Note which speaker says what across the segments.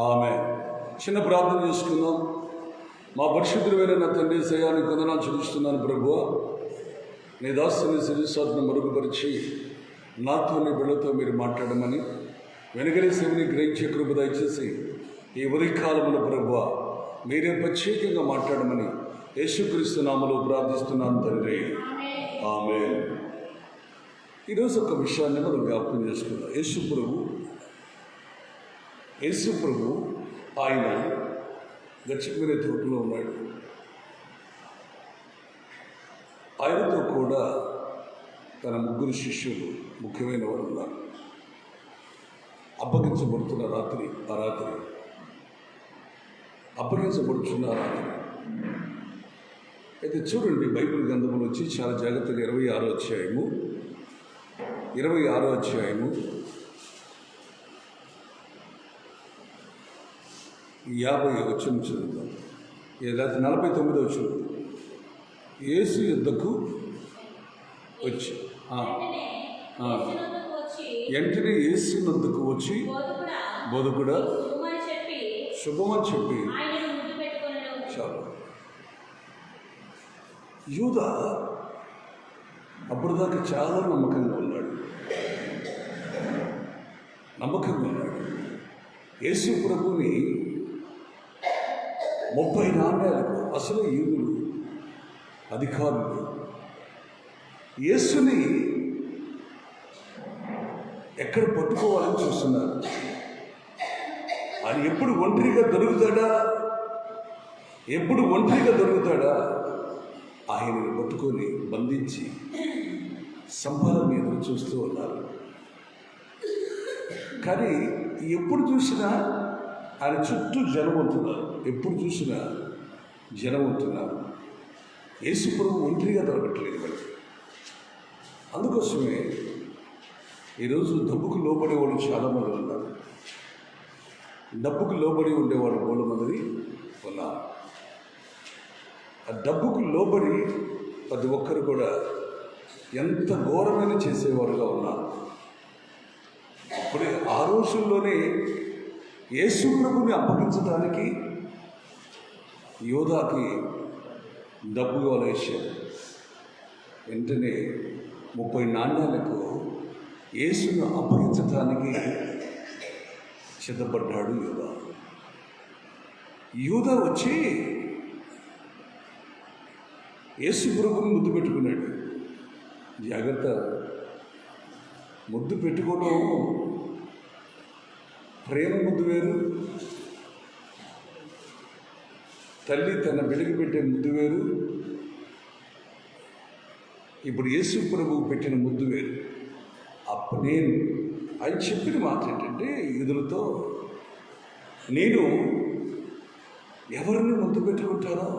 Speaker 1: ఆమె చిన్న ప్రార్థన చేసుకుందాం. మా పరిశుద్ధుడైన నా తండ్రి సయానికి వందనాలు చెల్లిస్తున్నాను ప్రభువా. నీ దాసుని శిరస్సాలను మరుగుపరిచి నాతో నీ బిడ్డతో మీరు మాట్లాడమని వెనుకనే శివుని గ్రహించే కృప దయచేసి ఈ ఉదయకాలమున ప్రభువా మీరే ప్రత్యేకంగా మాట్లాడమని యేసుక్రీస్తు నామములో ప్రార్థిస్తున్నాను తండ్రి. ఆమేన్. ఈరోజు ఒక విషయాన్ని మనం జ్ఞాపకం చేసుకుందాం. యేసు ప్రభు ఆయన గచ్చమనే తోటలో ఉన్నాడు. ఆయనతో కూడా తన ముగ్గురు శిష్యులు ముఖ్యమైన వారు ఉన్నారు. అప్పగించబడుతున్న రాత్రి అయితే చూడండి, బైబిల్ గ్రంథంలో వచ్చి చాలా జాగ్రత్తగా 26వ అధ్యాయము 50 వచనం చదువుతాం. 49వ వచనం. యేసు యుద్ధకు వచ్చి వెంటనే యేసు యుద్ధకు వచ్చి బోధకుడా శుభమని చెప్పి చాలు. యూదా అప్పటిదాకా చాలా నమ్మకంగా ఉన్నాడు. యేసు ప్రభుని 30 నాణ్యాలకు అసలు యూదులు అధికారులు యేసుని ఎక్కడ పట్టుకోవాలని చూస్తున్నారు. ఆయన ఎప్పుడు ఒంటరిగా దొరుకుతాడా ఆయనను పట్టుకొని బంధించి సంపాదన మీద చూస్తూ ఉన్నారు. కానీ ఎప్పుడు చూసినా ఆయన చుట్టూ జనం ఉంటున్నారు. యేసు ప్రభు ఒంటరిగా దొరకట్లేదు వాళ్ళకి. అందుకోసమే ఈరోజు డబ్బుకు లోబడే వాళ్ళు చాలామంది ఉన్నారు. డబ్బుకు లోబడి ఉండేవాళ్ళు మూడు మంది ఉన్నారు. ఆ డబ్బుకు లోబడి ప్రతి ఒక్కరు కూడా ఎంత ఘోరమైన చేసేవారుగా ఉన్నారు. అప్పుడే ఆ రోజుల్లోనే యేసు ప్రభుని అప్పగించడానికి యోధాకి డబ్బు వేశారు. వెంటనే 30 నాణ్యాలకు యేసును అప్పగించడానికి సిద్ధపడ్డాడు యూదా వచ్చి యేసు ప్రభుని ముద్దు పెట్టుకున్నాడు. జాగ్రత్త, ముద్దు పెట్టుకోవడం ప్రేమ ముద్దు వేరు, తల్లి తన బిడ్డకి పెట్టే ముద్దు వేరు. ఇప్పుడు యేసు ప్రభువు పెట్టిన ముద్దు వేరు. ఆయన చెప్పిన మాట ఏంటంటే, యూదులతో నేను ఎవరిని ముద్దు పెట్టుకుంటారో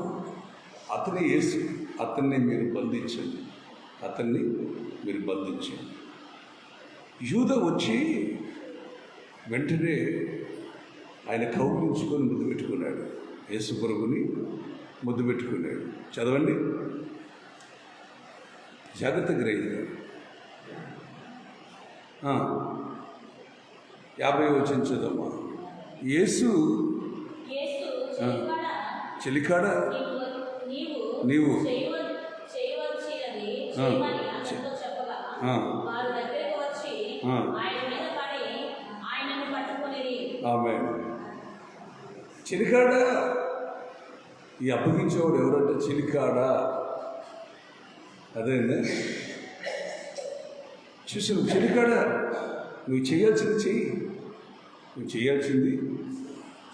Speaker 1: అతనే యేసు, అతన్ని మీరు బంధించండి. యూదా వచ్చి వెంటనే ఆయన కౌగిలించుకొని ముద్దు పెట్టుకున్నాడు. యేసు ప్రభుని ముద్దు పెట్టుకున్నాడు. చదవండి, జాగ్రత్తగా గ్రహించారు. 50వ వచనం చదవమ్మా. యేసు చెలికాడ నీవు ఆమె చిలికాడా. ఈ అప్పగించేవాడు ఎవరంటే చిలికాడా. అదేండి చూసిన చిలికాడా, నువ్వు చేయాల్సింది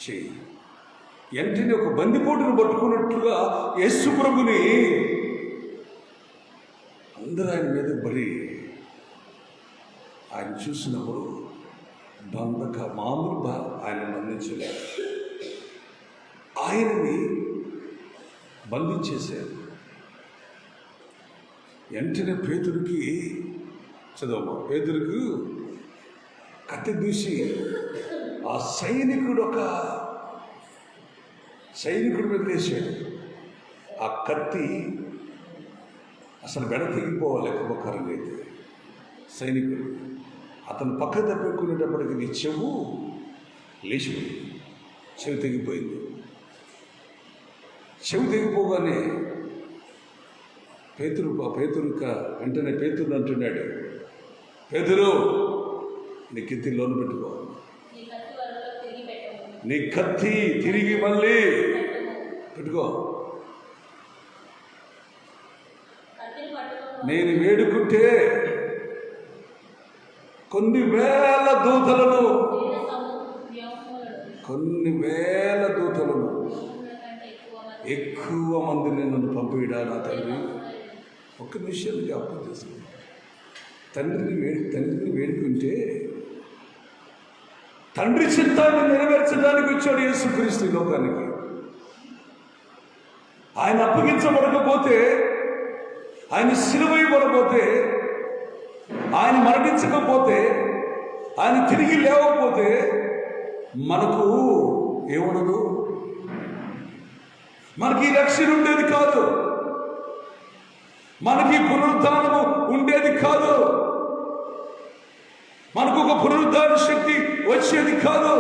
Speaker 1: చెయ్యి. వెంటనే ఒక బందిపోటును పట్టుకున్నట్లుగా యేసు ప్రభుని అందరూ ఆయన మీద బడి. ఆయన చూసినప్పుడు మామూలు ఆయన బంధించలేదు. ఆయనని బంధించేశారు. వెంటనే పేతురుకి కత్తి దూసి ఆ సైనికుడి మీద వేసాడు. ఆ కత్తి అసలు వెడ తెగిపోవాలి ఎక్కువకారంగా. అయితే సైనికుడు అతను పక్క తప్పెక్కునేటప్పటికి నీ చెవు లేచిపోయింది. చెవి తెగిపోయింది. చెవి తెగిపోగానే పేతురు వెంటనే పేతురు అంటున్నాడు, పేతురు నీ కత్తి లోను పెట్టుకో, నీ కత్తి తిరిగి మళ్ళీ పెట్టుకో. నేను వేడుకుంటే కొన్ని వేల దూతలను ఎక్కువ మందిని నన్ను పంపిడా నా తండ్రి. ఒక్క నిమిషాన్ని జ్ఞాపకం చేసుకుని తండ్రిని వేడుకుంటే తండ్రి చిత్తాన్ని నెరవేర్చడానికి వచ్చాడు యేసుక్రీస్తు ఈ లోకానికి. ఆయన అప్పగించబడకపోతే, ఆయన సిలువైబడపోతే, ఆయన మరణించకపోతే, ఆయన తిరిగి లేవకపోతే మనకు ఏముండదు, మనకి రక్షణ ఉండేది కాదు, మనకి పునరుద్ధానము ఉండేది కాదు, మనకు ఒక పునరుద్ధాన శక్తి వచ్చేది కాదు,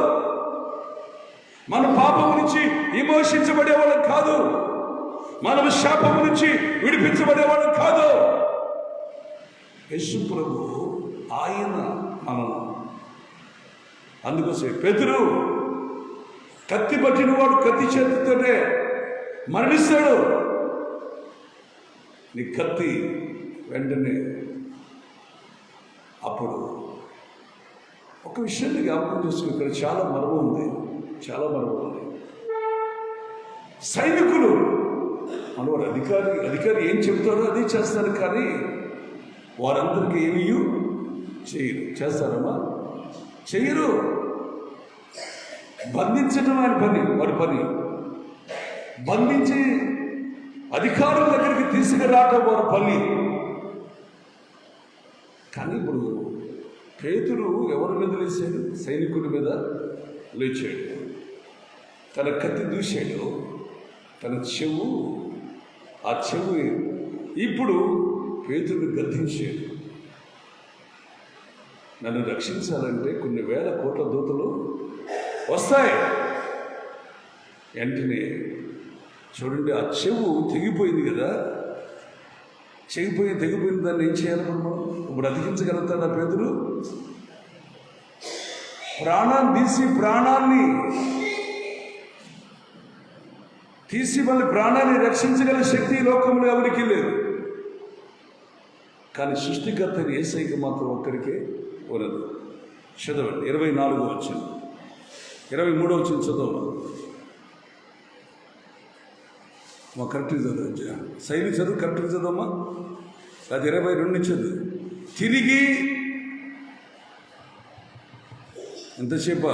Speaker 1: మన పాపం నుంచి విమోచించబడేవాళ్ళం కాదు, మనం శాపం నుంచి విడిపించబడేవాళ్ళం కాదు. యేసు ప్రభు ఆయన మనం. అందుకోసం పేతురు, కత్తి పట్టిన వాడు కత్తి చేతితోనే మరణిస్తాడు. నీ కత్తి వెంటనే. అప్పుడు ఒక విషయాన్ని జ్ఞాపకం చేసుకుని, ఇక్కడ చాలా మర్మం ఉంది. సైనికులు మనవారు అధికారి ఏం చెబుతారో అది చేస్తారు, కానీ వారందరికీ ఏమీ చేయరు. చేస్తారమ్మా? చెయ్యరు. బంధించడం ఆయన పని, వాడి పని. బంధించి అధికారుల దగ్గరికి తీసుకురావడం వారి పని. కానీ ఇప్పుడు పేతురు ఎవరి మీద లేచాడు? సైనికుడి మీద లేచాడు. తన కత్తి దూశాడు. తన ఆ చెవు ఇప్పుడు పేతురుని గద్దించాడు. నన్ను రక్షించాలంటే కొన్ని వేల కోట్ల దూతలు వస్తాయి. వెంటనే చూడండి, ఆ చెవు తెగిపోయింది కదా. తెగిపోయింది దాన్ని ఏం చేయాలి మనం? ఇప్పుడు అతికించగలుగుతాడా పేతురు? ప్రాణాన్ని తీసి మళ్ళీ ప్రాణాన్ని రక్షించగల శక్తి ఈ లోకంలో ఎవరికి లేదు. కానీ సృష్టికర్త యేసయ్యకి మాత్రం ఒక్కరికే ఉన్నది. చదవండి 24వ వచనం, 23వ వచనం చదవమా. మా కరెక్ట్గా చదువు, శైలి చదువు, కరెక్ట్గా చదవమ్మా. అది 22 చదువు. తిరిగి ఎంతసేపా?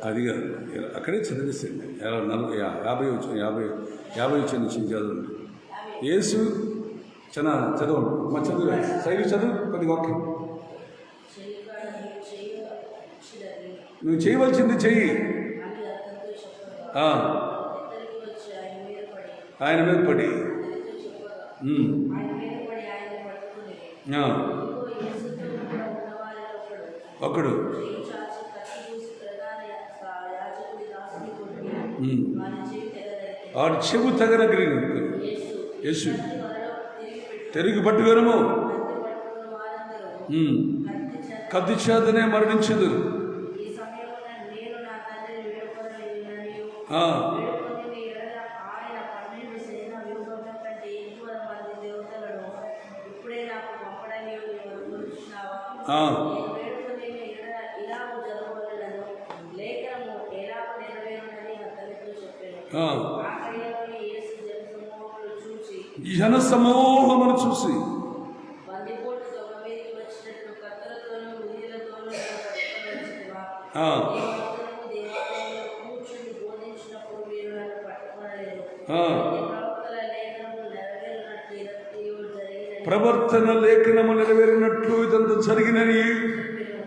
Speaker 1: అది కాదు, అక్కడే చదివేసండి. 50 నుంచి చదవండి. యేసు చదవండి. మా చదువు శైలి చదువు కొద్ది వాక్యం. నువ్వు చేయవలసింది చెయ్యి. ఆయన మీద పడి ఒకడు ఆడు చెవు తగనగిరి యేసు తిరిగి పట్టుగరము కత్తి చేతనే మరణించదు. జన సమూహమును చూసి ప్రవర్తన లేఖనము నెరవేరినట్లు ఇదంతా జరిగినని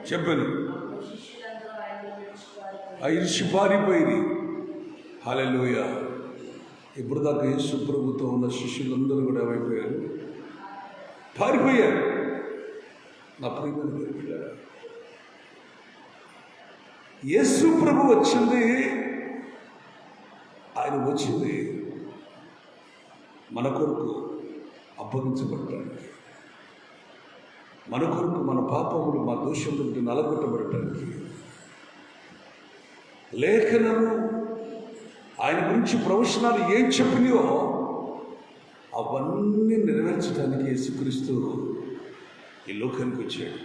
Speaker 1: చెప్పాను. ఆ ఇరిచి పారిపోయింది. హల్లెలూయా. ఇప్పుడు దాకా యేసు ప్రభుతో ఉన్న శిష్యులందరూ కూడా ఏమైపోయారు? పారిపోయారు. నా ప్రియమైన దేవుడా, యేసు ప్రభు వచ్చింది, ఆయన వచ్చింది మన కొరకు అప్పగించబడటానికి, మన కొరకు మన పాపములు మన దోషములు నలగొట్టబడటానికి. లేఖనము ఆయన గురించి ప్రవచనాలు ఏం చెప్పినాయో అవన్నీ నెరవేర్చడానికి యేసుక్రీస్తు ఈ లోకానికి వచ్చాడు.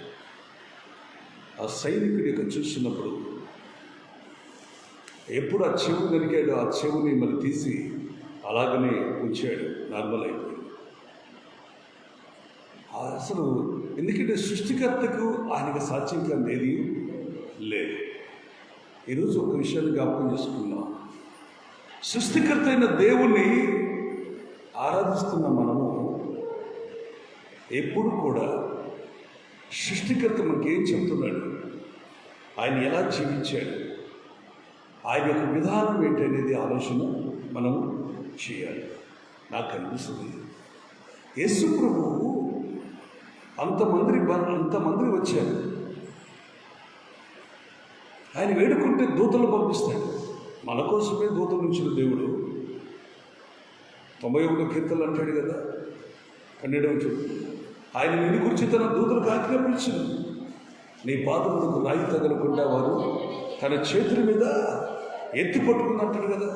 Speaker 1: ఆ సైనికుడి యొక్క చూసినప్పుడు ఎప్పుడు ఆ చెవు నరికాడో ఆ చెవుని మళ్ళీ తీసి అలాగనే ఉంచాడు, నార్మల్ అయిపోయింది. అసలు ఎందుకంటే సృష్టికర్తకు ఆయనకు సాధ్యం కాదు ఏది లేదు. ఈరోజు ఒక విషయాన్ని జ్ఞాపకం చేసుకున్నాం. సృష్టికర్త అయిన దేవుణ్ణి ఆరాధిస్తున్న మనము ఎప్పుడు కూడా సృష్టికర్త మనకేం చెప్తున్నాడు, ఆయన ఎలా జీవించాడు, ఆయన యొక్క విధానం ఏంటనేది ఆలోచన మనం చేయాలి. నాకు అనిపిస్తుంది యేసు ప్రభువు అంతమంది వచ్చారు. ఆయన వేడుకుంటే దూతలు పంపిస్తాడు. మన కోసమే దూతలు ఉంచిన దేవుడు. 91 కీర్తనలు అంటాడు కదా, 12వ వచనం, ఆయన నిన్ను గురించి తన దూతలకు ఆజ్ఞాపించను, నీ పాదములకు రాయి తగలకుండా వారు తన చేతుల మీద ఎత్తి పట్టుకుని అంటాడు కదా.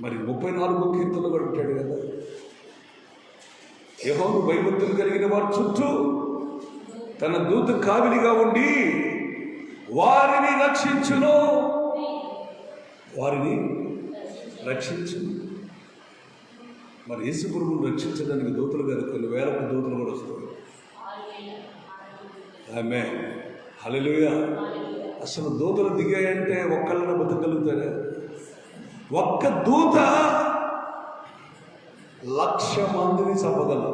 Speaker 1: మరి 34వ కీర్తనలు కూడా అంటాడు కదా, యెహోవాకు భయభక్తులు కలిగిన వారి చుట్టూ తన దూత కావిలిగా ఉండి వారిని రక్షించును, వారిని రక్షించును. మరి యేసు ప్రభువును రక్షించడానికి దూతలు కాదు, కొన్ని వేలకు దూతలు కూడా వస్తారు. ఆమేన్, హల్లెలూయా. అసలు దూతలు దిగాయంటే ఒక్కళ్ళని బతకగలుగుతారా? ఒక్క దూత 1,00,000 మందిని చంపగలరు.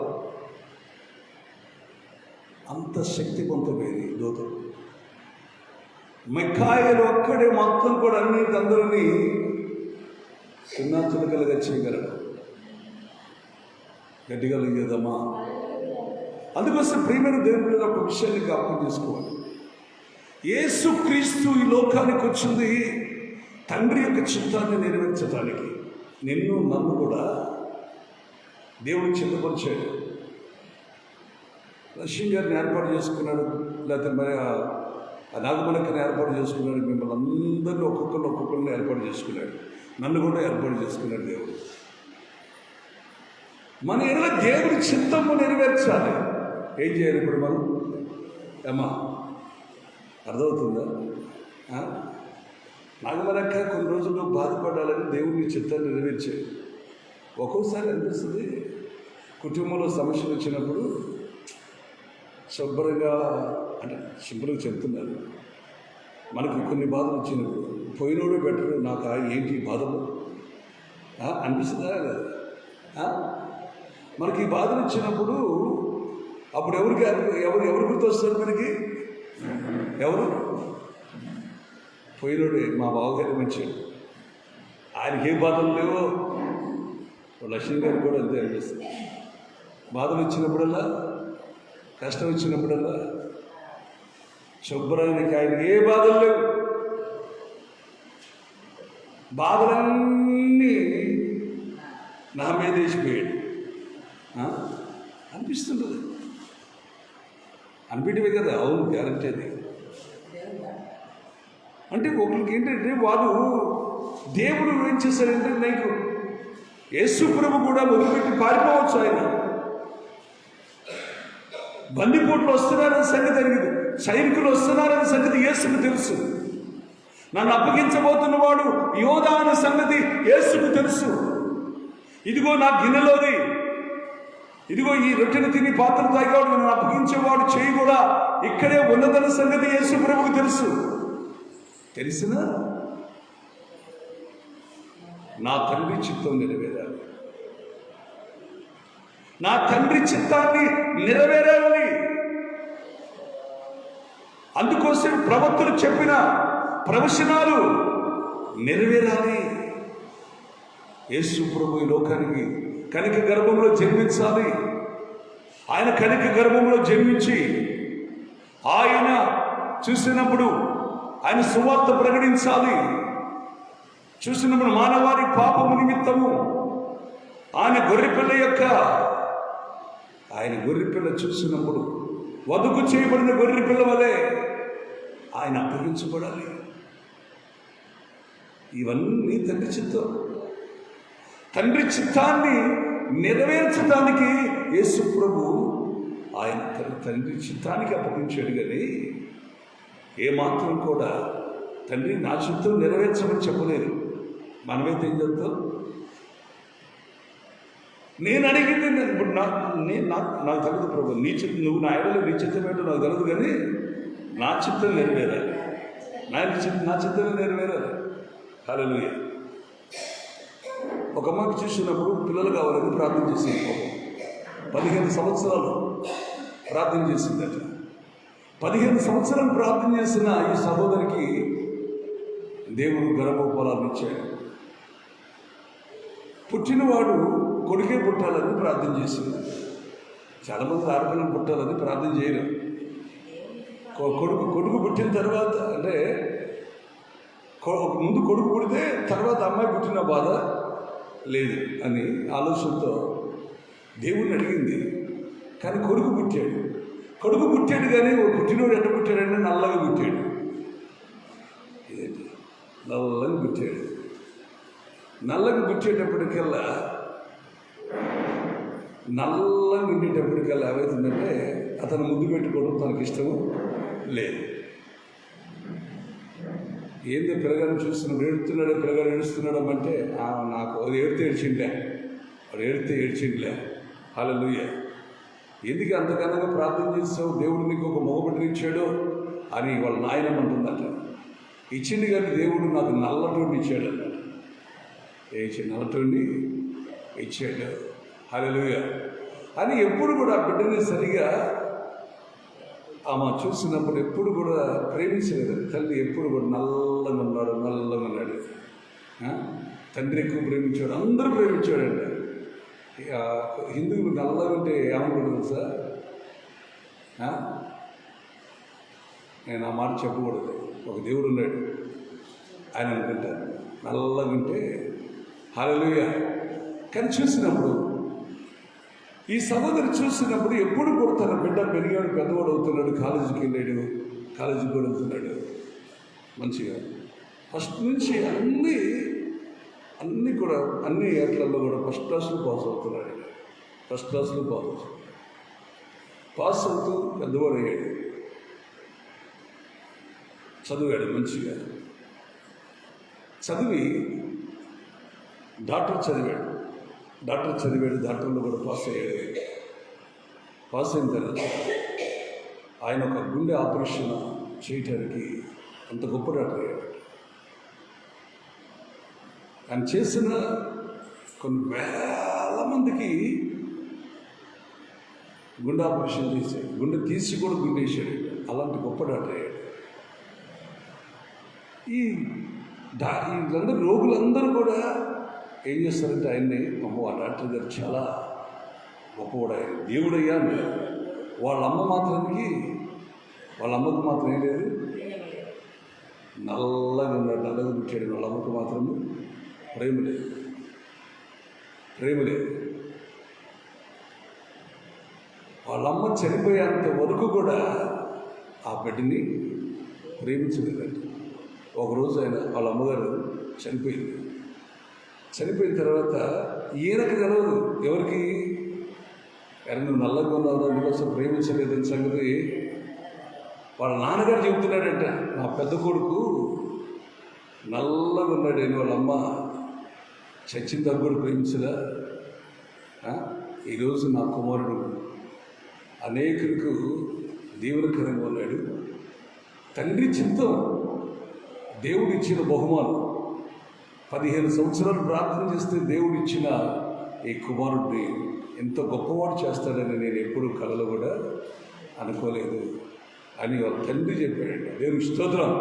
Speaker 1: అంత శక్తివంతమైనది దూతలు. మిఖాయేలు ఒక్కడే మొత్తం కూడా అందరినీ చిన్నాచులకలుగా చేయగలడు. గట్టిగా లేదమ్మా. అందుకోసం ప్రియమైన దేవుడిలో ఒక విషయాన్ని జ్ఞాపకం చేసుకోవాలి. యేసుక్రీస్తు ఈ లోకానికి వచ్చింది తండ్రి యొక్క చిత్తాన్ని నెరవేర్చడానికి. నన్ను కూడా దేవుడు చిత్తపరిచాడు. రష్యన్ గారిని ఏర్పాటు చేసుకున్నాడు, లేకపోతే మరి నాగమలక్కని ఏర్పాటు చేసుకున్నాడు. మిమ్మల్ని అందరినీ ఒక్కొక్కరిని ఏర్పాటు చేసుకున్నాడు. నన్ను కూడా ఏర్పాటు చేసుకున్నాడు దేవుడు. మన ఎడల దేవుడి చిత్తము నెరవేర్చాలి. ఏం చేయాలి ఇప్పుడు మనం? అమ్మా, అర్థమవుతుందా? నాగమలక్క కొన్ని రోజుల్లో బాధపడాలని దేవుడిని చిత్తాన్ని నెరవేర్చాడు. ఒక్కోసారి అనిపిస్తుంది కుటుంబంలో సమస్యలు వచ్చినప్పుడు శుభ్రంగా, అంటే సింపుల్గా చెప్తున్నారు, మనకు కొన్ని బాధలు వచ్చినప్పుడు పోయినోడు బెటర్, నాకు ఏంటి బాధలు అనిపిస్తుందా కదా? మనకి ఈ బాధలు వచ్చినప్పుడు అప్పుడు ఎవరు గుర్తొస్తారు మనకి? ఎవరు? పోయినోడే. మా బావగారి మంచిది, ఆయనకి ఏ బాధలు లేవో. లక్ష్మీ గారికి కూడా అంతే అనిపిస్తుంది. బాధలు వచ్చినప్పుడల్లా, కష్టం వచ్చినప్పుడల్లా శుభ్రానికి ఆయనకి ఏ బాధలు లేవు. బాధలన్నీ నా మీద వేసిపోయాడు అనిపిస్తుంటుంది. అనిపించవే కదా? అవును, గ్యారంటీ అది. అంటే ఒకరికి ఏంటంటే వాడు దేవుడు ఏం చేశాడంటే, నీకు యేసు ప్రభు కూడా వదిలిపెట్టి పారిపోవచ్చు. ఆయన బందిపోట్లు వస్తున్నారని సంగతి తెలియదు, సైనికులు వస్తున్నారని సంగతి యేసుకు తెలుసు. నన్ను అప్పగించబోతున్నవాడు యోధా అనే సంగతి యేసుకు తెలుసు. ఇదిగో నా గిన్నెలోది, ఇదిగో ఈ రొట్టెను తిని పాత్ర తాగేవాడు, నన్ను అప్పగించేవాడు చేయి కూడా ఇక్కడే ఉన్నదన్న సంగతి యేసు ప్రభువుకు తెలుసు. తెలిసినా నా తండ్రి చిత్తం నెరవేరాలి. నా తండ్రి చిత్తాన్ని నెరవేరాలని. అందుకోసం ప్రవక్తలు చెప్పిన ప్రవచనాలు నెరవేరాలి. యేసు ప్రభు ఈ లోకానికి కనిక గర్భంలో జన్మించాలి. ఆయన కనిక గర్భంలో జన్మించి ఆయన చూసినప్పుడు ఆయన సువార్త ప్రకటించాలి. చూసినప్పుడు మానవాళి పాపము నిమిత్తము ఆయన గొర్రెపిల్ల చూసినప్పుడు వధుకు చేయబడిన గొర్రెపిల్ల వలె ఆయన అప్పగించబడాలి. ఇవన్నీ తండ్రి చిత్తం. తండ్రి చిత్తాన్ని నెరవేర్చడానికి యేసు ప్రభు ఆయన తండ్రి చిత్తానికి అప్పగించాడు. కానీ ఏమాత్రం కూడా తండ్రి నా చిత్తం నెరవేర్చమని చెప్పలేదు. మనమైతే ఏం చెప్తాం? నేను అడిగింది ఇప్పుడు నాకు తెలియదు ప్రభు, నువ్వు నా ఎడలో నీ చిత్తం ఏంటో నాకు తెలియదు, కానీ నా చిత్తం నెరవేరాలి, నా చిత్తం నెరవేరాలి. హల్లెలూయా. ఒక అమ్మకి చూసినప్పుడు పిల్లలు కావాలని ప్రార్థన చేసింది. 15 సంవత్సరాలు ప్రార్థన చేసిందట. 15 సంవత్సరాలు ప్రార్థన చేసిన ఈ సహోదరికి దేవుడు గర్భఫలాన్ని ఇచ్చాడు. పుట్టినవాడు కొడుకే పుట్టాలని ప్రార్థన చేసింది. చాలామంది ఆడపిల్లలు పుట్టాలని ప్రార్థన చేయరు. కొడుకు పుట్టిన తర్వాత, అంటే ముందు కొడుకు పుడితే తర్వాత అమ్మాయి పుట్టిన బాధ లేదు అని ఆలోచనతో దేవుణ్ణి అడిగింది. కానీ కొడుకు పుట్టాడు కానీ పుట్టినోడు ఎట్ట పుట్టాడంటే నల్లగా పుట్టాడు. నల్లగా పుట్టేటప్పటికల్లా ఏమవుతుందంటే అతను ముద్దు పెట్టుకోవడం తనకి ఇష్టము లేదు. ఏందో పిల్లగాడిని చూస్తున్నాడు, పిల్లగాడు ఏడుస్తున్నాడు అంటే నాకు అది వాడు ఏడ్చిండే. హల్లెలూయా. ఎందుకు అంతకన్నా ప్రార్థన చేస్తావు, దేవుడు నీకు ఒక మగబిడ్డని ఇచ్చాడు అని వాళ్ళ నాయనమ్మ అంటుందట. ఇచ్చింది కానీ దేవుడు నాకు నల్లటోడిని ఇచ్చాడు అన్నమాట. నల్లటోడిని ఇచ్చాడు. హల్లెలూయా. అని ఎప్పుడు కూడా ఆ బిడ్డని సరిగా ఆమె చూసినప్పుడు ఎప్పుడు కూడా ప్రేమించలేదు. తల్లి ఎప్పుడు కూడా నల్లగా ఉన్నాడు. తండ్రి ఎక్కువ ప్రేమించాడు, అందరూ ప్రేమించాడంట. హిందువులు నల్లగా ఉంటే ఏమనుకుంటుంది సార్? నేను ఆ మాట చెప్పకూడదు. ఒక దేవుడు ఉన్నాడు, ఆయన అనుకుంటారు నల్లగా ఉంటే. హల్లెలూయా. కానీ చూసినప్పుడు ఈ సహోదరు చూసినప్పుడు ఎప్పుడు కూడా తన బిడ్డ పెరిగాడు, పెద్దవాడు అవుతున్నాడు, కాలేజీకి వెళ్ళాడు, కాలేజీకి కూడా వెళ్తున్నాడు మంచిగా. ఫస్ట్ నుంచి అన్నీ కూడా అన్ని ఏట్లలో కూడా ఫస్ట్ క్లాస్లో పాస్ అవుతున్నాడు. పాస్ అవుతూ పెద్దవాడు అయ్యాడు, చదివాడు మంచిగా. చదివి డాక్టర్ చదివాడు, డాక్టర్లో కూడా పాస్ అయ్యాడు. పాస్ అయిన తర్వాత ఆయన ఒక గుండె ఆపరేషన్ చేయటానికి అంత గొప్ప డాక్టర్ అయ్యాడు. ఆయన చేసిన కొన్ని వేల మందికి గుండె ఆపరేషన్ చేశాడు, గుండె తీసి కూడా గుండె వేసాడు. అలాంటి గొప్ప డాక్టర్ అయ్యాడు. వీళ్ళందరూ రోగులందరూ కూడా ఏం చేస్తారంటే ఆయన్ని, ఆ డాక్టర్ గారు చాలా గొప్పవాడు, ఆయన దేవుడయ్యా అన్నారు. వాళ్ళ అమ్మకు మాత్రం ఏం లేదు, నల్లగా పుట్టాడు. వాళ్ళ అమ్మకు మాత్రము ప్రేమ లేదు. వాళ్ళమ్మ చనిపోయేంత వరకు కూడా ఆ బిడ్డని ప్రేమించలేదండి. ఒకరోజు వాళ్ళ అమ్మగారు చనిపోయిన తర్వాత ఈయనకు తెలవదు, ఎవరికి నువ్వు నల్లగా ఉన్నావు అందుకోసం ప్రేమించలేదని సంగతి వాళ్ళ నాన్నగారు చెబుతున్నాడంట. నా పెద్ద కొడుకు నల్లగా ఉన్నాడు, వాళ్ళ అమ్మ చచ్చిన దగ్గర కూడా ప్రేమించదా. ఈరోజు నా కుమారుడు అనేకులకు దీవెనకరంగా ఉన్నాడు. తండ్రి చిత్తం, దేవుడిచ్చిన బహుమానం. 15 సంవత్సరాలు ప్రార్థన చేస్తే దేవుడిచ్చిన ఈ కుమారుడిని ఎంత గొప్పవాడు చేస్తాడని నేను ఎప్పుడు కలలో కూడా అనుకోలేదు అని ఒక తండ్రి చెప్పాడండి. దేవుని స్తోత్రం.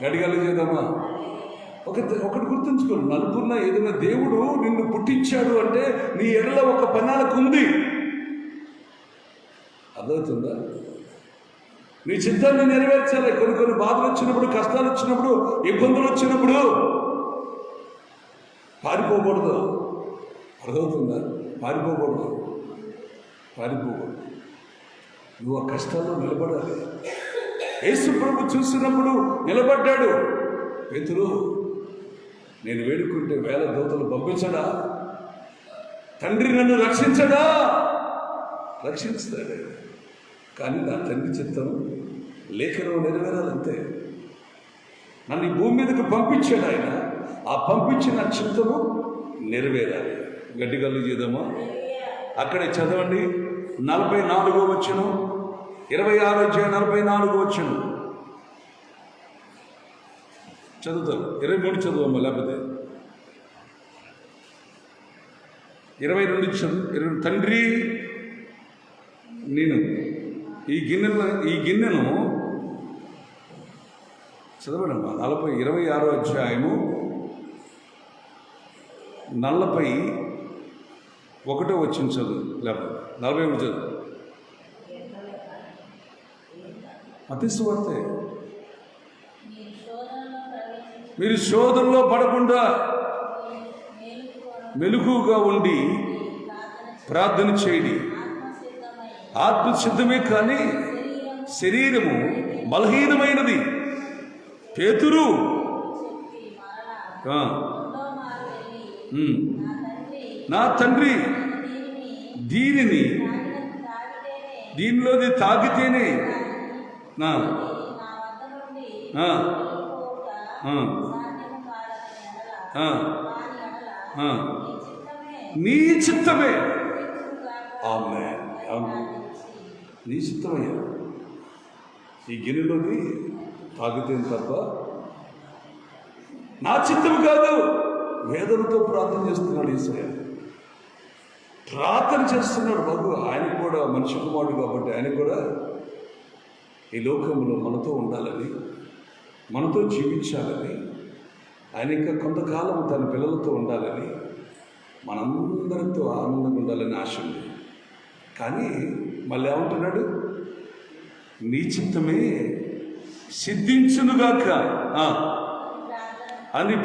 Speaker 1: గడిగలు చేద్దామా? ఒకటి గుర్తుంచుకోండి, నలుగురున్న ఏదైనా దేవుడు నిన్ను పుట్టించాడు అంటే నీ ఎడల ఒక ప్రణాళిక ఉంది. అర్థమవుతుందా? నీ చిత్తాన్ని నెరవేర్చాలి. కొన్ని బాధలు వచ్చినప్పుడు, కష్టాలు వచ్చినప్పుడు, ఇబ్బందులు వచ్చినప్పుడు పారిపోకూడదు. అర్థమవుతుందా? పారిపోకూడదు. నువ్వు ఆ కష్టాల్లో నిలబడాలి. యేసు ప్రభు చూసినప్పుడు నిలబడ్డాడు. పేతురు, నేను వేడుకుంటే 1000 దూతలు పంపించడా? తండ్రి నన్ను రక్షించడా? రక్షిస్తాడు. కానీ నా తండ్రి చిత్తం లేఖనం నెరవేరాలంతే. నన్ను ఈ భూమి మీదకి పంపించాడు ఆయన. ఆ పంపించిన చిత్తము నెరవేరాలి. గట్టిగల్లు చేద్దామా? అక్కడే చదవండి. 44వ వచనం, 26వ అధ్యాయం 44వ వచనం చదువుతారు. 23 చదువమ్మా, లేకపోతే 22 చదువు. తండ్రి, నేను ఈ గిన్నెను చదవడమ్మా. 26వ అధ్యాయము 41వ వచనం చదువు, లేకపోతే 41 చదువు. అతిశవర్తే. మీరు శోధనలో పడకుండా మెలకుగా ఉండి ప్రార్థన చేయండి. ఆత్మ సిద్ధమే కానీ శరీరము బలహీనమైనది. పేతురు, నా తండ్రి, దీనిలోది తాగితేనే నీ చిత్తమే. ఆమేన్. నీ చిత్తమయ్యా. ఈ గిన్నెలోది తాగితేనే తప్ప నా చిత్తం కాదు. వేదనతో ప్రార్థన చేస్తున్నాడు యేసయ్య. ప్రార్థన చేస్తున్నాడు బాబు. ఆయన కూడా మనిషి కుమారుడు కాబట్టి ఆయన కూడా ఈ లోకంలో మనతో ఉండాలని, మనతో జీవించాలని, ఆయన ఇంకా కొంతకాలం తన పిల్లలతో ఉండాలని, మనందరితో ఆనందంగా ఉండాలని ఆశ ఉంది. కానీ మళ్ళీ ఏమంటున్నాడు? నీ చిత్తమే సిద్ధించునుగాక అని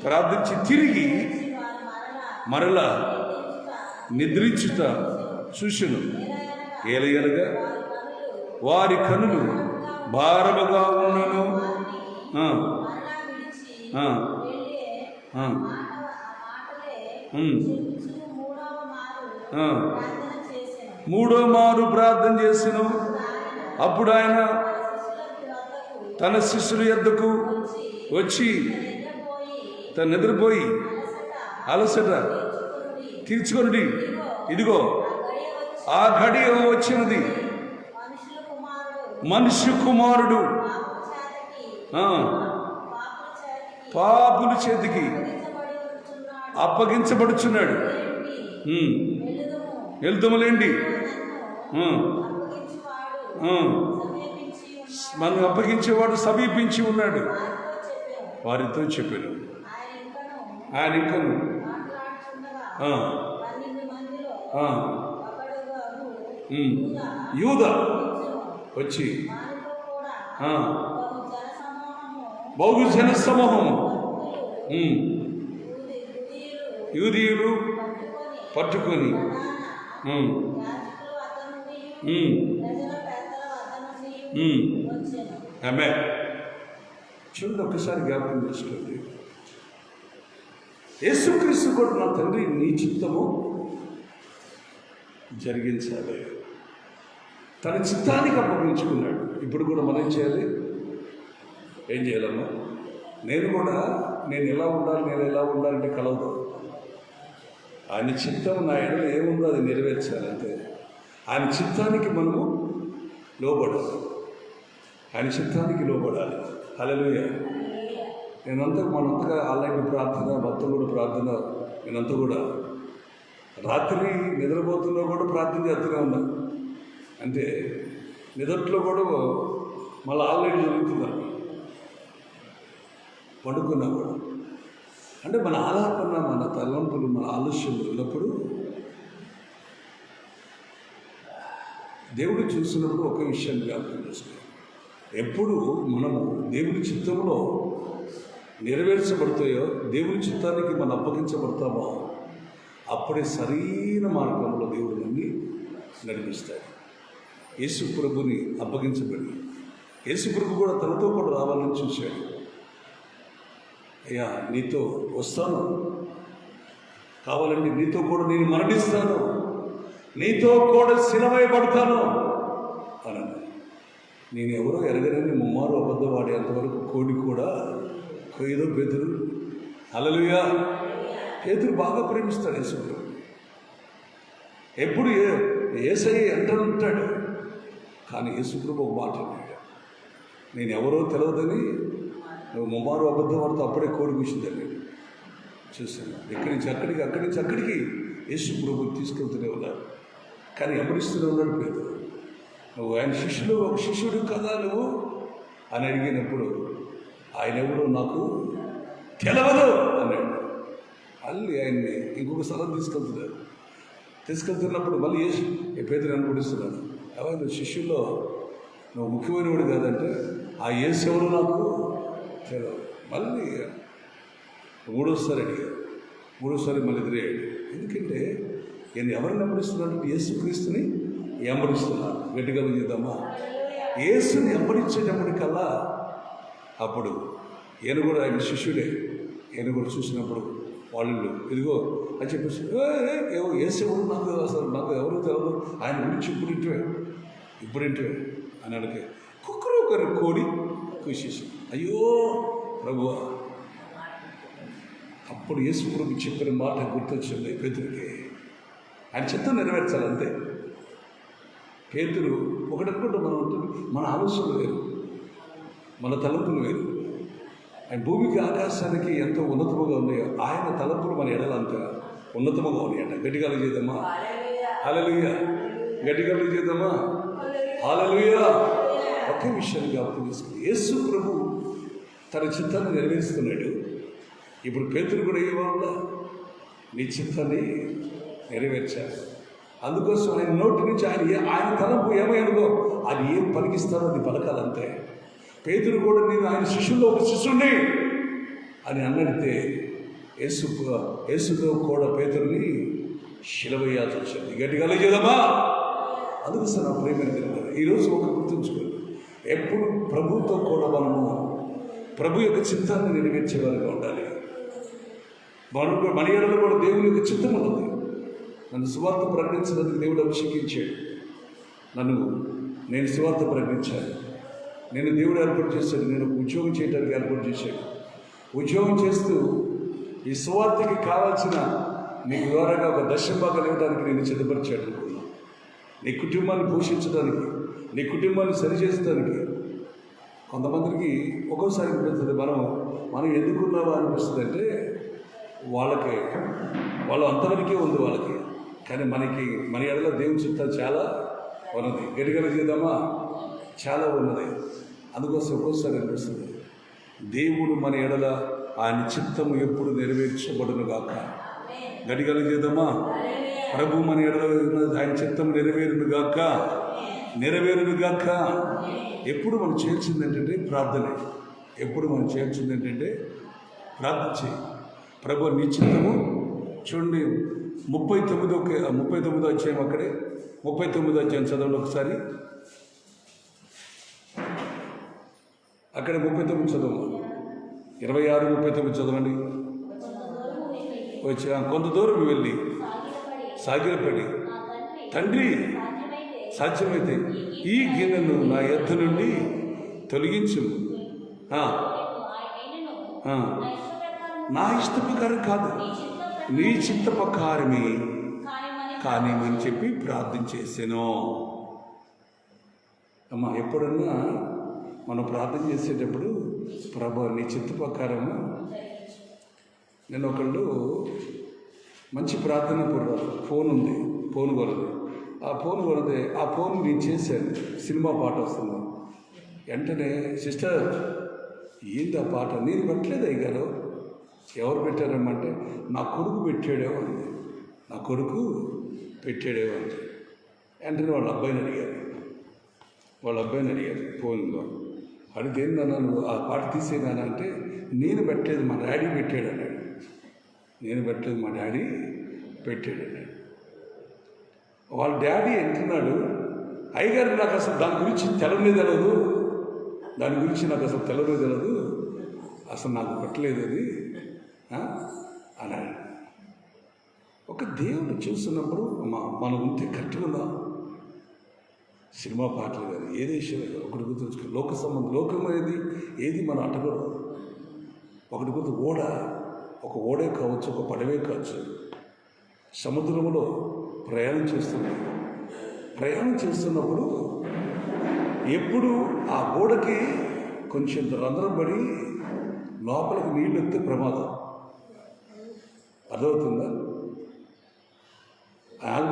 Speaker 1: ప్రార్థించి తిరిగి మరలా నిద్రించుట చూసెను. ఏలయనగా వారి కనులు భారముగా ఉన్నను. మూడో మారు ప్రార్థన చేసెను. అప్పుడు ఆయన తన శిష్యుల యొద్దకు వచ్చి తను నిద్రపోయి అలసట తీర్చుకొనుడి. ఇదిగో ఆ గడియ వచ్చినది. మనుష్య కుమారుడు పాపుల చేతికి అప్పగించబడుచున్నాడు. వెళ్తాములేండి, మనం అప్పగించేవాడు సమీపించి ఉన్నాడు. వారితో చెప్పాను. ఆయన ఇంకను యూద వచ్చి బహుజన సమూహము యూదీయులు పట్టుకొని ఆమె చూడండి, ఒక్కసారి జ్ఞాపకం చేసుకోండి. యేసుక్రీస్తు కూడా నా తండ్రి నీ చిత్తము జరిగించాలి. తన చిత్తానికి అప్పగించుకున్నాడు. ఇప్పుడు కూడా మనం ఏం చేయాలి? ఏం చేయాలమ్మా? నేను ఎలా ఉండాలంటే కలవదు. ఆయన చిత్తం నా ఎడలో ఏముందో అది నెరవేర్చాలి అంతే. ఆయన చిత్తానికి మనము లోబడాలి. ఆయన చిత్తానికి లోబడాలి. హల్లెలూయా. మనంతగా ఆన్లైన్ ప్రార్థన, భక్తులు కూడా ప్రార్థన, నేనంతా కూడా రాత్రి నిద్రపోతున్నా కూడా ప్రార్థన చేస్తూనే ఉన్నా. అంటే నిద్రలో కూడా మళ్ళీ ఆల్రెడీ జరుగుతున్నారు, పడుకున్నా కూడా. అంటే మన ఆలాపన, మన తలంపులు, మన ఆలోచనలు ఉన్నప్పుడు దేవుడు చూసినప్పుడు ఒక విషయాన్ని జ్ఞాపకం చేసుకోవాలి. ఎప్పుడు మనము దేవుని చిత్తంలో నెరవేర్చబడతాయో, దేవుని చిత్తానికి మనం అప్పగించబడతామో, అప్పుడే సరైన మార్గంలో దేవుడు నన్ను నడిపిస్తాడు. యేసు ప్రభుని అప్పగించబడి యేసు ప్రభు కూడా తనతో కూడా రావాలని చూశాడు. అయ్యా నీతో వస్తాను, కావాలంటే నీతో కూడా నేను మరణిస్తాను, నీతో కూడా శిలవేయబడతాను అని. నేను ఎవరో ఎరగనని ముమ్మారు అబద్ధం వాడేంతవరకు కోడి కూడా కొయ్యదో పేతురు. హల్లెలూయా. పేతురు బాగా ప్రేమిస్తాడు యేసుప్రభు. ఎప్పుడు యేసయ్య ఎంట ఉంటాడు, కానీ యేసుప్రభు ఒక మాట అన్నాడు, నేను ఎవరో తెలియదని నువ్వు ముమ్మారు అబద్ధం వాడితే అప్పుడే కోడి కూర్చుందని చూశాను. ఇక్కడి నుంచి అక్కడికి, అక్కడి నుంచి అక్కడికి యేసుప్రభు తీసుకెళ్తూనే ఉన్నారు. కానీ ఎవరిస్తూనే ఉన్నాడు పేతురు. నువ్వు ఆయన శిష్యులు, ఒక శిష్యుడు కదా నువ్వు అని అడిగినప్పుడు ఆయన ఎవరో నాకు తెలవదు అన్నాడు. మళ్ళీ ఆయన్ని ఇంకొక స్థలం తీసుకెళ్తున్నప్పుడు మళ్ళీ పేతురు అనుకుంటున్నాడు, ఎవరు నువ్వు శిష్యుల్లో నువ్వు ముఖ్యమైనవాడు కాదంటే ఆ యేసు ఎవరు నాకు తెలియదు. మళ్ళీ మూడోసారి అడిగాడు. మూడోసారి మళ్ళీ ఎదురయ్యాడు. ఎందుకంటే ఈయన ఎవరిని వెంబడిస్తున్నాడు? యేసుక్రీస్తుని వెంబడిస్తున్నాడు. గట్టిగా చేద్దామా? యేసుని వెంబడించేటప్పటికల్లా అప్పుడు ఈయన కూడా ఆయన శిష్యుడే. ఈయన కూడా చూసినప్పుడు వాళ్ళు ఇదిగో అని చెప్పేసి యేసు ఎవరు నాకు అసలు నాకు ఎవరు తెలియదు, ఆయన గురించి ఇప్పుడింటివే అని అడిగే కుక్కరు ఒకరి కోడి కూసేసి, అయ్యో ప్రభువా. అప్పుడు యేసు ప్రభు చెప్పిన మాట గుర్తొచ్చింది పేతురికి. ఆయన చిత్తం నెరవేర్చాలి అంతే. పేతురు ఒకటనుకుంటే మనం ఉంటుంది, మన ఆలోచనలు వేరు, మన తలంపులు వేరు. ఆయన భూమికి ఆకాశానికి ఎంతో ఉన్నతముగా ఉన్నాయో ఆయన తలంపులు మన ఎడల అంత ఉన్నతముగా ఉన్నాయంట. గట్టిగా చేద్దామా? హల్లెలూయా. గట్టిగా చేద్దామా? హల్లెలూయా. ఒకే విషయాన్ని జ్ఞాపకం చేసుకుని యేసు ప్రభు తన చిత్తాన్ని నెరవేరుస్తున్నాడు. ఇప్పుడు పేతురు కూడా ఏమన్నా నీ చిత్తాన్ని నెరవేర్చాలి. అందుకోసం ఆయన నోటి నుంచి ఆయన తలంపు ఏమైనదో అది ఏం పలికిస్తారో అది పలకాలంతే. పేతురు కూడా నేను ఆయన శిష్యుల్లో ఒక శిష్యుణ్ణి అని అన్నడితే యేసుతో కూడా పేతురుని శిలవేయాల్సి వచ్చింది. గట్టిగా చేద్దామా? అందుకోసం నా ప్రేమను తెలియదు. ఈరోజు ఒక గుర్తుంచుకోండి, ఎప్పుడు ప్రభుతో కూడా మనము ప్రభు యొక్క చిత్తాన్ని నెరవేర్చే వారిగా ఉండాలి. మన ఏడలో కూడా దేవుని యొక్క చిత్తం ఉన్నది. నన్ను సువార్త ప్రకటించడానికి దేవుడు అభిషేకించాడు. నేను సువార్త ప్రకటించాను. నేను దేవుడు ఏర్పాటు చేశాడు. నేను ఉద్యోగం చేయడానికి ఏర్పాటు చేశాడు. ఉద్యోగం చేస్తూ ఈ సువార్తకి కావాల్సిన నీకు ద్వారాగా ఒక దశభాగాలు ఇవ్వడానికి నేను సిద్ధపరిచాడు అనుకున్నాను. నీ కుటుంబాన్ని పోషించడానికి, నీ కుటుంబాన్ని సరిచేయడానికి. కొంతమందికి ఒక్కోసారి అనిపిస్తుంది మనం ఎందుకున్నావా అనిపిస్తుంది. అంటే వాళ్ళు అంతవరకే ఉంది వాళ్ళకి. కానీ మన ఎడలో దేవుని చిత్తం చాలా ఉన్నది. గడిగల చేద్దామా? చాలా ఉన్నది. అందుకోసం ఒక్కోసారి అనిపిస్తుంది దేవుడు మన ఎడల ఆయన చిత్తము ఎప్పుడు నెరవేర్చబడును గాక. గడిగల చేద్దామా? ప్రభు మన ఎడల ఆయన చిత్తం నెరవేరును గాక. ఎప్పుడు మనం చేర్చింది ఏంటంటే ప్రార్థనే. ఎప్పుడు మనం చేర్చింది ఏంటంటే ప్రార్థన చేయి. ప్రభు నీ చిత్తము చూడండి. 39 అధ్యాయం, అక్కడే 39 అధ్యాయం చదవండి ఒకసారి. అక్కడ 39 చదవండి. 26, 39 చదవండి. కొంత దూరం వెళ్ళి సాగిలపడి, తండ్రి సాధ్యమైతే ఈ గిన్నెను నా యొద్ద నుండి తొలగించు, నా ఇష్ట ప్రకారం కాదు నీ చిత్త ప్రకారమే కానీ అని చెప్పి ప్రార్థన చేశాను. అమ్మా, ఎప్పుడన్నా మనం ప్రార్థన చేసేటప్పుడు ప్రభు నీ చిత్త ప్రకారము. నేను ఒకళ్ళు మంచి ప్రార్థన పూర్వక ఫోన్ ఉంది, ఫోన్ కొలది. ఆ ఫోన్ కొలదే ఆ ఫోన్ నేను చేశాను, సినిమా పాట వస్తుంది. వెంటనే సిస్టర్ ఏంది ఆ పాట? నేను పెట్టలేదు అయ్యారు. ఎవరు పెట్టారమ్మంటే నా కొడుకు పెట్టాడేమో అంది. నా కొడుకు పెట్టాడేమో అంది. వెంటనే వాళ్ళ అబ్బాయిని అడిగారు ఫోన్లో. అడిగితే ఏందన్నా నువ్వు ఆ పాట తీసేదానా అంటే నేను పెట్టలేదు, మా డాడీ పెట్టాడు అన్నాడు. నేను పెట్టలేదు, మా డాడీ పెట్టాడు అన్నాడు. వాళ్ళ డాడీ అంటున్నాడు, అయ్యగారు నాకు అసలు దాని గురించి తెలదు, అసలు నాకు పెట్టలేదు అది అన్నాడు. ఒక దేవుని చూస్తున్నప్పుడు మనం ఉంటే కరెక్ట్గా సినిమా పాటలు కానీ ఏది ఒకటి గుర్తుంచుకో. లోక సంబంధం లోకం అనేది ఏది మనం అంటకూడదు. ఒకటి గుర్తు ఒక ఓడే కావచ్చు, ఒక పడవే కావచ్చు, సముద్రంలో ప్రయాణం చేస్తున్నప్పుడు ఎప్పుడు ఆ ఓడకి కొంచెం రంధ్రం పడి లోపలికి నీళ్ళు ఎత్తే ప్రమాదం. అర్థమవుతుందా?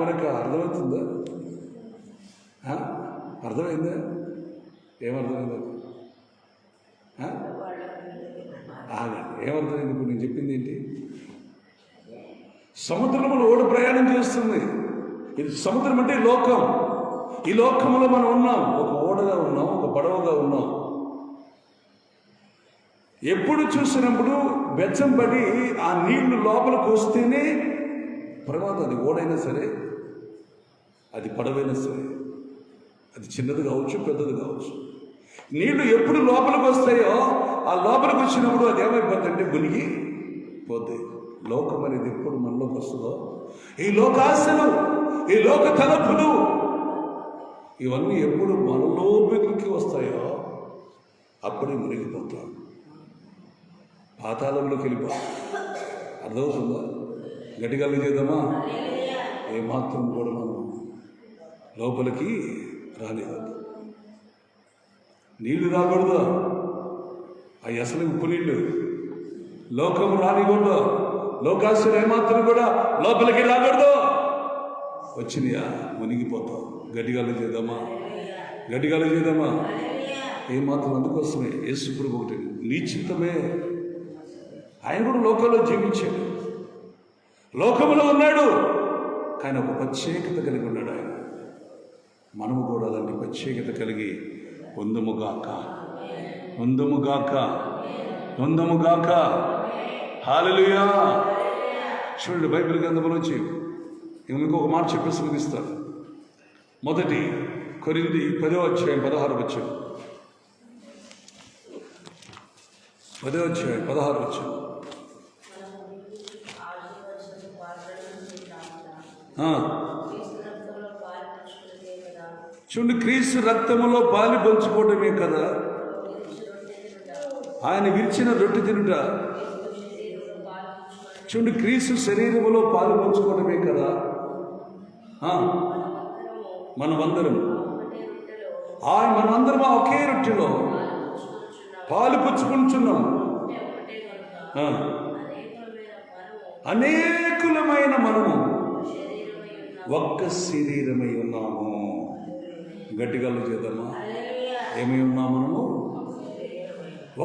Speaker 1: మనకు అర్థమవుతుందా? అర్థమైందా? ఏమర్థమైందా? ఏమర్థమైంది? ఇప్పుడు నేను చెప్పింది ఏంటి? సముద్రంలో ఓడ ప్రయాణం చేస్తుంది. ఇది సముద్రం అంటే లోకం. ఈ లోకంలో మనం ఉన్నాం, ఒక ఓడగా ఉన్నాం, ఒక పడవగా ఉన్నాం. ఎప్పుడు చూసినప్పుడు బెచ్చం పడి ఆ నీళ్లు లోపలికి వస్తేనే ప్రమాదం. అది ఓడైనా సరే, అది పడవైనా సరే, అది చిన్నది కావచ్చు, పెద్దది కావచ్చు. నీళ్లు ఎప్పుడు లోపలికి వస్తాయో ఆ లోపలికి వచ్చినప్పుడు అది ఏమైపోతుందంటే మునిగి పోతాయి. లోకం అనేది ఎప్పుడు మనలోకి వస్తుందో, ఈ లోకాశలు, ఈ లోక తలపులు, ఇవన్నీ ఎప్పుడు మనలో బెదిరికి వస్తాయో అప్పుడే మునిగిపోతాం, పాతాళంలోకి వెళ్ళిపోతాం. అర్థమవుతుందా? గట్టిగా చేద్దామా? ఏమాత్రం కూడా మనం లోపలికి రానివ్వద్దు. నీళ్లు రాకూడదు, అవి అసలు ఉప్పు నీళ్లు. లోకం రానికూడదు, లోకాశలు ఏమాత్రం కూడా లోపలికి రాకూడదు. వచ్చినాయా మునిగిపోతాం. గట్టిగా చేద్దామా? ఏమాత్రం అందుకోసమే యేసు ప్రభు ఒకటి నిశ్చితమే. ఆయన కూడా లోకంలో జీవించాడు, లోకంలో ఉన్నాడు, కానీ ఒక ప్రత్యేకత కలిగి ఉన్నాడు ఆయన. మనము కూడా అలాంటి ప్రత్యేకత కలిగి పొందముగాక. హల్లెలూయా. చూడండి, బైబిల్ గ్రంథంలో నుంచి మీకు ఒక మాట చెప్పేసి ముగిస్తాను. 1 కొరింథీ 10వ అధ్యాయం 16వ వచనం. 10వ అధ్యాయం 16వ వచనం. చూడండి, క్రీస్తు రక్తములో పాలు పంచుకోవడమే కదా, ఆయన విరిచిన రొట్టె తినుట. చూడండి, క్రీస్తు శరీరములో పాలు పంచుకోవడమే కదా. మనమందరం ఒకే రొట్టెలో పాలు పుచ్చుకుంటున్నాం. అనేకులమైన మనము ఒక్క శరీరమై ఉన్నాము. గట్టిగా చేద్దామా? ఏమై ఉన్నాము? మనము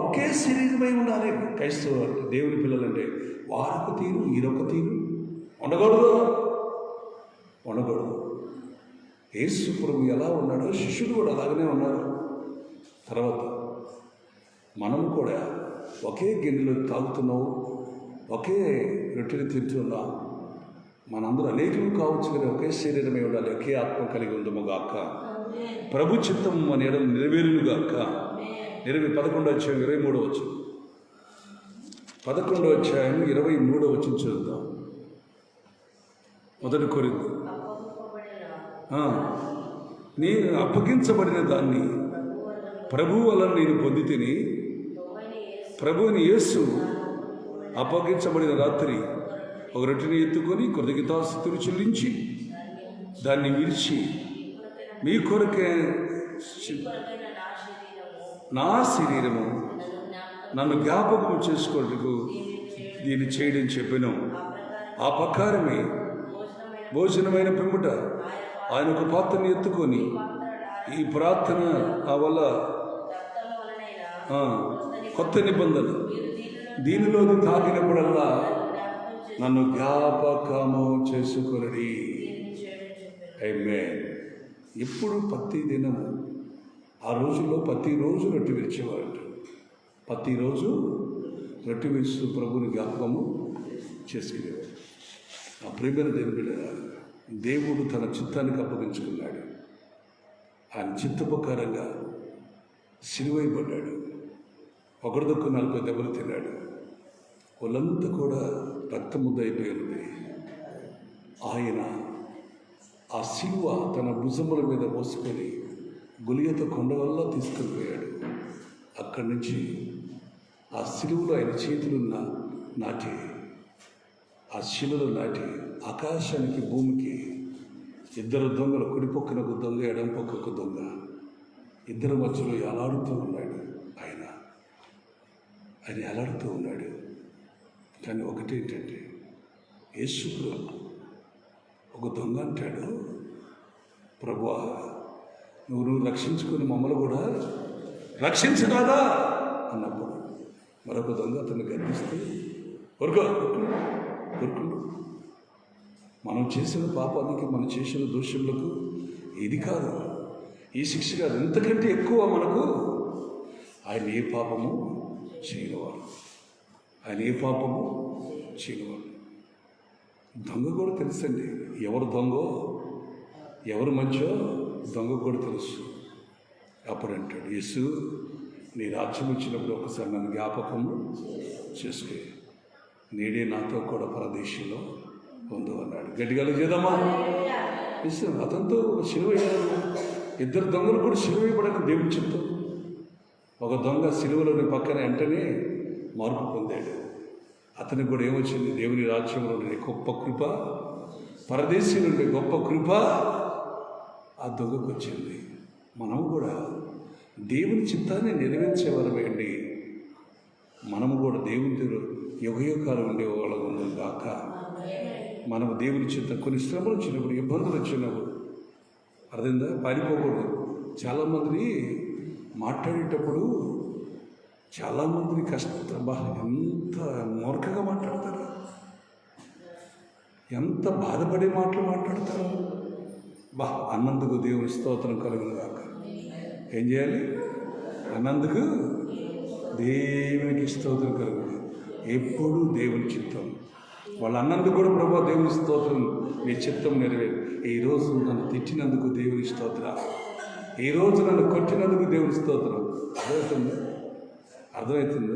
Speaker 1: ఒకే శరీరమై ఉండాలి. క్రైస్తవ దేవుని పిల్లలంటే వారొక తీరు, ఈరొక తీరు ఉండకూడదు. యేసు ప్రభు ఎలా ఉన్నాడో శిష్యుడు కూడా అలాగనే ఉన్నారు. తర్వాత మనం కూడా ఒకే గిన్నెలు తాగుతున్నావు, ఒకే రొట్టెలు తింటున్నాం. మనందరూ అనేకులు కావచ్చు, కానీ ఒకే శరీరమే ఉండాలి, ఒకే ఆత్మ కలిగి ఉందముగాక. ప్రభు చిత్తం మన ఎడలు నెరవేరునుగాక. 11వ అధ్యాయం 23వ వచనం. 11వ అధ్యాయం 23వ వచనం చదువుతాం. 1 కొరింథీ. నేను అప్పగించబడిన దాన్ని ప్రభు వలన నేను పొందితిని. ప్రభువుని యేసు అప్పగించబడిన రాత్రి ఒక రొట్టెని ఎత్తుకొని కృతజ్ఞతాస్తుతులు చెల్లించి దాన్ని విరిచి, మీ కొరకే నా శరీరము నన్ను జ్ఞాపకం చేసుకోవడానికి దీన్ని చేయడం చెప్పాను. ఆ ప్రకారమే భోజనమైన పిమ్మట ఆయన ఒక పాత్రని ఎత్తుకొని ఈ ప్రార్థన వల్ల కొత్త నిబంధన దీనిలోని తాగినప్పుడల్లా నన్ను జ్ఞాపకము చేసుకొనడి. ఆమేన్. ఎప్పుడు ప్రతి దినము ఆ రోజుల్లో ప్రతిరోజు రొట్టె విరిచేవారు. ప్రతిరోజు రొట్టె విరుస్తూ ప్రభుని జ్ఞాపకము చేసుకునేవారు. ఆ ప్రియమైన దేవుడు, దేవుడు తన చిత్తానికి అప్పగించుకున్నాడు. ఆయన చిత్త ప్రకారంగా సిలువైపడ్డాడు. ఒకరిదొక్క 40 దెబ్బలు తిన్నాడు. వాళ్ళంతా కూడా రక్తముద్ద అయిపోయింది. ఆయన ఆ సిలువ తన భుజముల మీద మోసుకొని గొలియత కొండ వల్ల తీసుకొని పోయాడు. అక్కడి నుంచి ఆ సిలువలో ఆయన చేతులు నాటి, ఆ శిలువలో నాటి ఆకాశానికి భూమికి ఇద్దరు దొంగలు, కుడి పక్కన ఒక దొంగ, ఎడం పక్క ఒక దొంగ, ఇద్దరు మధ్యలో ఎలాడుతూ ఉన్నాడు. ఆయన ఎలాడుతూ ఉన్నాడు. కానీ ఒకటి ఏంటంటే, యేసు ఒక దొంగ అంటాడు, ప్రభువా నువ్వు రక్షించుకుని మమ్మల్ని కూడా రక్షించరాదా అన్నప్పుడు మరొక దొంగ అతన్ని గర్భిస్తే ఊరుకుండు. మనం చేసిన పాపానికి, మనం చేసిన దోషములకు ఇది కాదు, ఈ శిక్ష కాదు, ఇంతకంటే ఎక్కువ మనకు ఆయన ఏ పాపము చేయనివాడు. ఆయన ఏ పాపము చేయనివాడు. దొంగ కూడా తెలుసండి, ఎవరు దొంగో ఎవరు మంచో దొంగ కూడా తెలుసు. అప్పుడు అంటాడు, యేసు నీ రాజ్యం ఇచ్చినప్పుడు ఒకసారి నన్ను జ్ఞాపకము చేసుకో, నేడే నాతో కూడా పరదేశంలో ఉందో అన్నాడు. గట్టిగా చేద్దామా? యేసు అతనితో సిలువ వేయాలి. ఇద్దరు దొంగలు కూడా సిలువ వేయబడని దేవుడు చెప్తాం. ఒక దొంగ సిలువలోని పక్కన వెంటనే మార్పు పొందాడు. అతనికి కూడా ఏమొచ్చింది? దేవుని రాజ్యంలో నుండి గొప్ప కృప, పరదేశీ నుండి గొప్ప కృప ఆ దొంగకు వచ్చింది. మనము కూడా దేవుని చిత్తాన్ని నెరవేర్చేవారమేండి. మనము కూడా దేవుని యుగయుగాలు ఉండేవాళ్ళం ఉందాం కాక. మనము దేవుని చిత్తం, కొన్ని శ్రమలు వచ్చినప్పుడు, ఇబ్బందులు వచ్చినప్పుడు అర్థందా, పారిపోకూడదు. చాలామంది మాట్లాడేటప్పుడు చాలామందిని ఎంత మూర్ఖగా మాట్లాడతారు, ఎంత బాధపడే మాటలు మాట్లాడతారు. అన్నందుకు దేవుని స్తోత్రం కలుగును గాక. ఏం చేయాలి? అన్నందుకు దేవునికి స్తోత్రం కలుగును. ఎప్పుడు దేవుని చిత్తం. వాళ్ళు అన్నందుకు కూడా ప్రభు దేవుని స్తోత్రం, నీ చిత్తం నెరవేరు. ఈరోజు నన్ను తిట్టినందుకు దేవుని స్తోత్రం, ఈరోజు నన్ను కొట్టినందుకు దేవుని స్తోత్రం. అర్థమవుతుంది?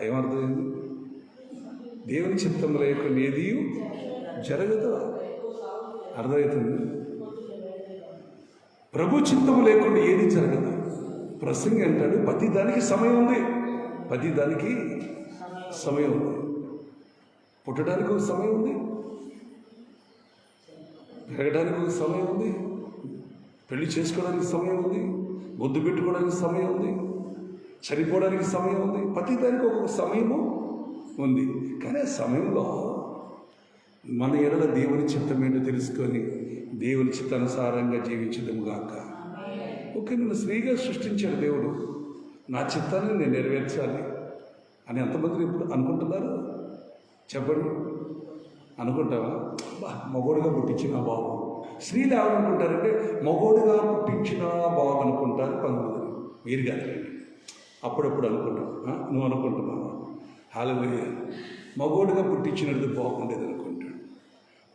Speaker 1: ఏమర్థమైంది? దేవుని చిత్తం లేకుండా ఏది జరగదు. అర్థమవుతుంది? ప్రభు చిత్తము లేకుండా ఏది జరగదు. ప్రసంగి అంటాడు, ప్రతి దానికి సమయం ఉంది, ప్రతి దానికి సమయం ఉంది. పుట్టడానికి ఒక సమయం ఉంది, పెరగడానికి ఒక సమయం ఉంది, పెళ్లి చేసుకోవడానికి సమయం ఉంది, ముద్దు పెట్టుకోవడానికి సమయం ఉంది, చనిపోవడానికి సమయం ఉంది. ప్రతి దానికి ఒక్కొక్క సమయము ఉంది. కానీ ఆ సమయంలో మన ఎడల దేవుని చిత్తం ఏంటో తెలుసుకొని దేవుని చిత్తానుసారంగా జీవించడం గాక. ఓకే, నన్ను స్త్రీగా సృష్టించాడు దేవుడు, నా చిత్తాన్ని నేను నెరవేర్చాలి అని ఎంతమంది ఇప్పుడు అనుకుంటున్నారు? చెప్పండి, అనుకుంటావా? మగోడుగా పుట్టించిన బాబు. స్త్రీలు ఏమనుకుంటారంటే మగోడుగా పుట్టించిన బాబు అనుకుంటారు కొంతమంది. మీరు కాదండి, అప్పుడప్పుడు అనుకుంటాం. నువ్వు అనుకుంటున్నావా? హల్లెలూయా. మగోడుగా పుట్టించినది బాగుండేది అనుకుంటాడు.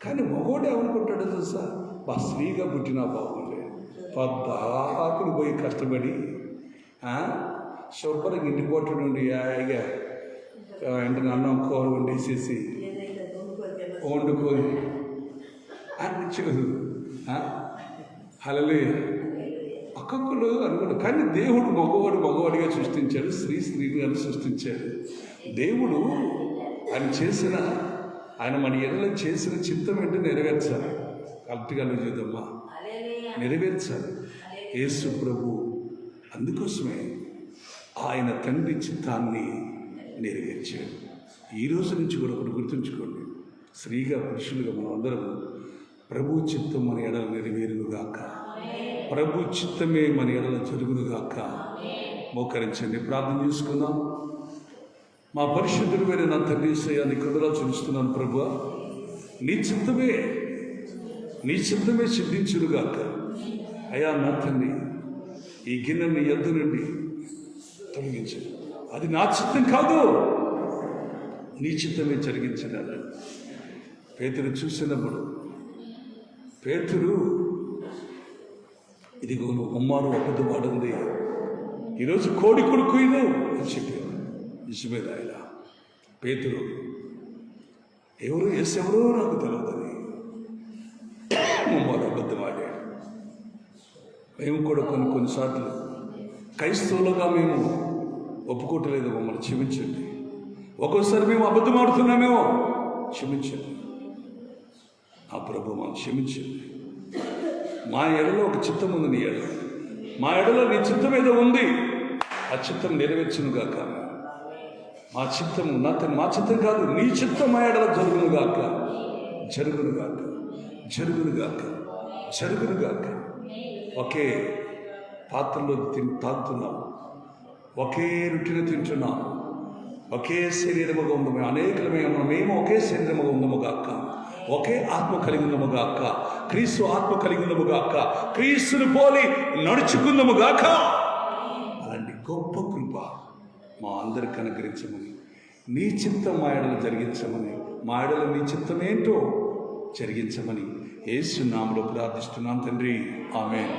Speaker 1: కానీ మగోడు ఏమనుకుంటాడో తెలుసా? స్త్రీగా పుట్టినా బాగుండే, పద్దాకులు పోయి కష్టపడి శుభ్రంగా ఇంటి పొట్టు నుండి హాయిగా వెంటనే అన్నం కూర వండేసేసి వండుకొని అనిచ్చదు. హల్లెలూయా. ఒక్కొక్కరు అనుకుంటారు. కానీ దేవుడు మగవాడిగా సృష్టించాడు, స్త్రీగా సృష్టించాడు. దేవుడు ఆయన మన ఎడల చేసిన చిత్తం ఏంటో నెరవేర్చాలి. కరెక్ట్గా చూద్దామా? నెరవేర్చాలి. యేసు ప్రభు అందుకోసమే ఆయన తండ్రి చిత్తాన్ని నెరవేర్చాడు. ఈ రోజు నుంచి కూడా ఒకటి గుర్తుంచుకోండి, స్త్రీగా పురుషులుగా మనం అందరం ప్రభు చిత్తం మన ఎడల నెరవేరునుగాక, ప్రభు చిత్తమే మన ఎడల జరుగునుగాక. మోకరించండి, ప్రార్థన చేసుకుందాం. మా పరిశుద్ధుడైన నా తండ్రి యేసయ్యా, నీ కృపలో చూస్తున్నాను ప్రభువా, నీ చిత్తమే సిద్ధించునుగాక. అయ్యా నా తండ్రి, ఈ గిన్నె నీ యొద్ద నుండి తొలగించు. అది నా చిత్తం కాదు, నీ చిత్తమే జరిగించగల. పేతురు చూసినప్పుడు, పేతురు ఇదిగో నువ్వు అమ్మారు అబద్ధమాడింది, ఈరోజు కోడి కొడుకును అని చెప్పారు. నిజమే నాయన, పేతురు ఎవరు ఎవరో నాకు తెలియదని అమ్మారు అబద్ధమాడాడు. మేము కూడా కొన్నిసార్లు క్రైస్తవులుగా మేము ఒప్పుకోవట్లేదు, మమ్మల్ని క్షమించండి. ఒక్కోసారి మేము అబద్ధమాడుతున్నామేమో, క్షమించండి నా ప్రభు, మనం క్షమించండి. మా ఎడలో ఒక చిత్తం ఉంది, నీ ఎడలో మా ఎడలో నీ చిత్తం ఏదో ఉంది, ఆ చిత్తం నెరవేర్చునుగాక. మా చిత్తము మా చిత్తం కాదు, నీ చిత్తం మా ఎడలో జరుగునుగాక, జరుగునుగాక, జరుగునుగాక, జరుగునుగాక. ఒకే పాత్రలో తాగుతున్నాం, ఒకే రొట్టెను తింటున్నాం, ఒకే శరీరముగా ఉందము, అనేకలమే మేము ఒకే శరీరముగా ఉందము గాక, ఒకే ఆత్మ కలిగి ఉందము గాక, క్రీస్తు ఆత్మ కలిగి ఉందము గాక, క్రీస్తుని పోలి నడుచుకుందము గాక. అలాంటి గొప్ప కృప మా అందరికి అనుగ్రహించమని, నీ చిత్తం మా ఎడలు జరిగించమని, మా ఎడలు నీ చిత్తం ఏంటో జరిగించమని యేసు నామములో ప్రార్థిస్తున్నాం తండ్రి, ఆమేన్.